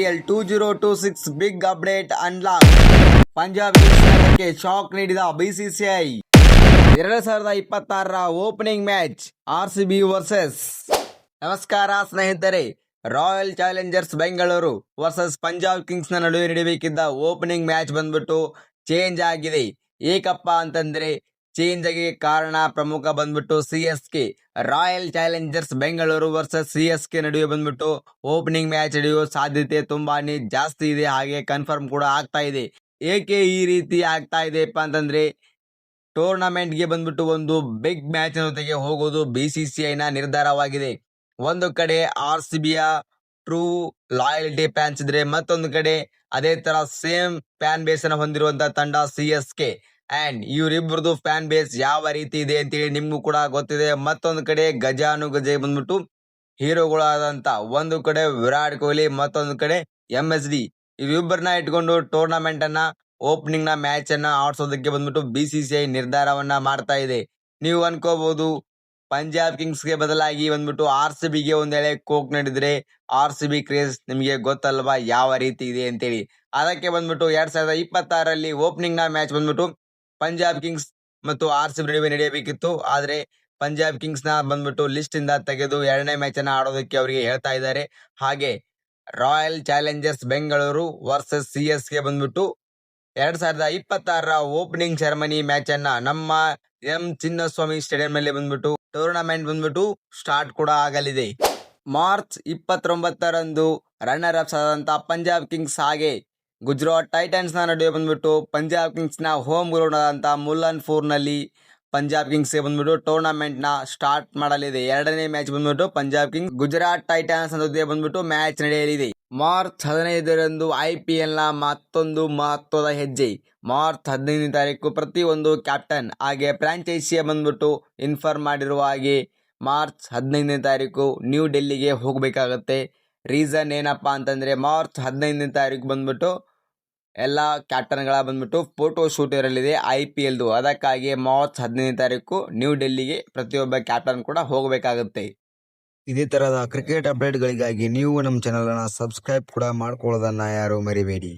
IPL 2026 big update unlock. Punjab ಕಿಂಗ್ಸ್ಗೆ shock ನೀಡಿದ BCCI. 2026ರ ಓಪನಿಂಗ್ ಮ್ಯಾಚ್ RCB ವರ್ಸಸ್. ನಮಸ್ಕಾರ ಸ್ನೇಹಿತರೆ, Royal Challengers Bengaluru versus Punjab Kings ನ ನಡುವೆ ನಡೆಯಬೇಕಿದ್ದ ಓಪನಿಂಗ್ ಮ್ಯಾಚ್ ಬಂದ್ಬಿಟ್ಟು ಚೇಂಜ್ ಆಗಿದೆ. ಏಕಪ್ಪ ಅಂತಂದ್ರೆ ಚೇಂಜ್ ಆಗಿ ಕಾರಣ ಪ್ರಮುಖ ಬಂದ್ಬಿಟ್ಟು CSK royal Challengers Bengaluru versus CSK ನಡುವೆ ಬಂದ್ಬಿಟ್ಟು ಓಪನಿಂಗ್ ಮ್ಯಾಚ್ ನಡೆಯುವ ಸಾಧ್ಯತೆ ತುಂಬಾನೇ ಜಾಸ್ತಿ ಇದೆ. ಹಾಗೆ ಕನ್ಫರ್ಮ್ ಕೂಡ ಆಗ್ತಾ ಇದೆ. ಏಕೆ ಈ ರೀತಿ ಆಗ್ತಾ ಇದೆಯಪ್ಪ ಅಂತಂದ್ರೆ ಟೂರ್ನಮೆಂಟ್ಗೆ ಬಂದ್ಬಿಟ್ಟು ಒಂದು ಬಿಗ್ ಮ್ಯಾಚ್ ಜೊತೆಗೆ ಹೋಗೋದು BCCI ನ ನಿರ್ಧಾರವಾಗಿದೆ. ಒಂದು ಕಡೆ RCBಯ ಟ್ರೂ ಲಾಯಲ್ಟಿ ಫ್ಯಾನ್ಸ್ ಇದ್ರೆ, ಮತ್ತೊಂದು ಕಡೆ ಅದೇ ತರ ಸೇಮ್ ಫ್ಯಾನ್ ಬೇಸ್ ಅನ್ನು ಹೊಂದಿರುವಂತಹ ತಂಡ CSK. ಅಂಡ್ ಇವರಿಬ್ಬರದು ಫ್ಯಾನ್ ಬೇಸ್ ಯಾವ ರೀತಿ ಇದೆ ಅಂತೇಳಿ ನಿಮ್ಗೂ ಕೂಡ ಗೊತ್ತಿದೆ. ಮತ್ತೊಂದು ಕಡೆ ಗಜಾನುಗಜ ಬಂದ್ಬಿಟ್ಟು ಹೀರೋಗಳಾದಂತ, ಒಂದು ಕಡೆ ವಿರಾಟ್ ಕೊಹ್ಲಿ, ಮತ್ತೊಂದು ಕಡೆ MSD, ಇವರಿಬ್ಬರನ್ನ ಇಟ್ಕೊಂಡು ಟೂರ್ನಮೆಂಟ್ ಅನ್ನ ಓಪನಿಂಗ್ ನ ಮ್ಯಾಚ್ ಅನ್ನ ಆಡ್ಸೋದಕ್ಕೆ ಬಂದ್ಬಿಟ್ಟು BCCI ನಿರ್ಧಾರವನ್ನ ಮಾಡ್ತಾ ಇದೆ. ನೀವು ಅನ್ಕೋಬಹುದು ಪಂಜಾಬ್ ಕಿಂಗ್ಸ್ ಗೆ ಬದಲಾಗಿ ಬಂದ್ಬಿಟ್ಟು RCBಗೆ ಒಂದೇಳೆ ಕೋಕ್ ನೀಡಿದ್ರೆ RCB ಕ್ರೇಜ್ ನಿಮಗೆ ಗೊತ್ತಲ್ವಾ ಯಾವ ರೀತಿ ಇದೆ ಅಂತೇಳಿ. ಅದಕ್ಕೆ ಬಂದ್ಬಿಟ್ಟು 2026ರಲ್ಲಿ ಓಪನಿಂಗ್ ನ ಮ್ಯಾಚ್ ಬಂದ್ಬಿಟ್ಟು ಪಂಜಾಬ್ ಕಿಂಗ್ಸ್ ಮತ್ತು RCB ನಡುವೆ ನಡೆಯಬೇಕಿತ್ತು. ಆದ್ರೆ ಪಂಜಾಬ್ ಕಿಂಗ್ಸ್ ನ ಬಂದ್ಬಿಟ್ಟು ಲಿಸ್ಟ್ ಇಂದ ತೆಗೆದು ಎರಡನೇ ಮ್ಯಾಚ್ ಅನ್ನ ಆಡೋದಕ್ಕೆ ಅವರಿಗೆ ಹೇಳ್ತಾ ಇದ್ದಾರೆ. ಹಾಗೆ royal Challengers Bengaluru versus CSK ಬಂದ್ಬಿಟ್ಟು 2026ರ ಓಪನಿಂಗ್ ಸೆರೆಮನಿ ಮ್ಯಾಚ್ ಅನ್ನ ನಮ್ಮ M ಚಿನ್ನಸ್ವಾಮಿ ಸ್ಟೇಡಿಯಂ ನಲ್ಲಿ ಬಂದ್ಬಿಟ್ಟು ಟೂರ್ನಮೆಂಟ್ ಬಂದ್ಬಿಟ್ಟು ಸ್ಟಾರ್ಟ್ ಕೂಡ ಆಗಲಿದೆ. ಮಾರ್ಚ್ 29ರಂದು ರನ್ನರ್ ಅಪ್ಸ್ ಆದಂತ ಪಂಜಾಬ್ ಕಿಂಗ್ಸ್ ಹಾಗೆ ಗುಜರಾತ್ ಟೈಟನ್ಸ್ ನ ನಡುವೆ ಬಂದ್ಬಿಟ್ಟು ಪಂಜಾಬ್ ಕಿಂಗ್ಸ್ ನ ಹೋಮ್ ಗ್ರೌಂಡ್ ಆದಂತ ಮುಲ್ಲನ್ಪುರ್ ನಲ್ಲಿ ಪಂಜಾಬ್ ಕಿಂಗ್ಸ್ ಗೆ ಬಂದ್ಬಿಟ್ಟು ಟೂರ್ನಮೆಂಟ್ ನ ಸ್ಟಾರ್ಟ್ ಮಾಡಲಿದೆ. ಎರಡನೇ ಮ್ಯಾಚ್ ಬಂದ್ಬಿಟ್ಟು ಪಂಜಾಬ್ ಕಿಂಗ್ಸ್ ಗುಜರಾತ್ ಟೈಟನ್ಸ್ ಜೊತೆ ಬಂದ್ಬಿಟ್ಟು ಮ್ಯಾಚ್ ನಡೆಯಲಿದೆ. ಮಾರ್ಚ್ 15ರಂದು IPL ನ ಮತ್ತೊಂದು ಮಹತ್ವದ ಹೆಜ್ಜೆ. ಮಾರ್ಚ್ 15ನೇ ತಾರೀಕು ಪ್ರತಿಯೊಂದು ಕ್ಯಾಪ್ಟನ್ ಹಾಗೆ ಫ್ರಾಂಚೈಸಿಯ ಬಂದ್ಬಿಟ್ಟು ಇನ್ಫಾರ್ಮ್ ಮಾಡಿರುವ ಹಾಗೆ ಮಾರ್ಚ್ 15ನೇ ತಾರೀಕು ನ್ಯೂ ಡೆಲ್ಲಿಗೆ ಹೋಗಬೇಕಾಗತ್ತೆ. ರೀಸನ್ ಏನಪ್ಪಾ ಅಂತಂದ್ರೆ ಮಾರ್ಚ್ 15ನೇ ತಾರೀಕು ಬಂದ್ಬಿಟ್ಟು ಎಲ್ಲ ಕ್ಯಾಪ್ಟನ್ಗಳ ಬಂದ್ಬಿಟ್ಟು ಫೋಟೋ ಶೂಟ್ ಇರಲಿದೆ IPLದು. ಅದಕ್ಕಾಗಿ ಮಾರ್ಚ್ 15ನೇ ತಾರೀಕು ನ್ಯೂ ಡೆಲ್ಲಿಗೆ ಪ್ರತಿಯೊಬ್ಬ ಕ್ಯಾಪ್ಟನ್ ಕೂಡ ಹೋಗಬೇಕಾಗುತ್ತೆ. ಇದೇ ತರಹದ ಕ್ರಿಕೆಟ್ ಅಪ್ಡೇಟ್ಗಳಿಗಾಗಿ ನೀವು ನಮ್ಮ ಚಾನಲ್ ಅನ್ನು ಸಬ್ಸ್ಕ್ರೈಬ್ ಕೂಡ ಮಾಡ್ಕೊಳ್ಳೋದನ್ನ ಯಾರು ಮರಿಬೇಡಿ.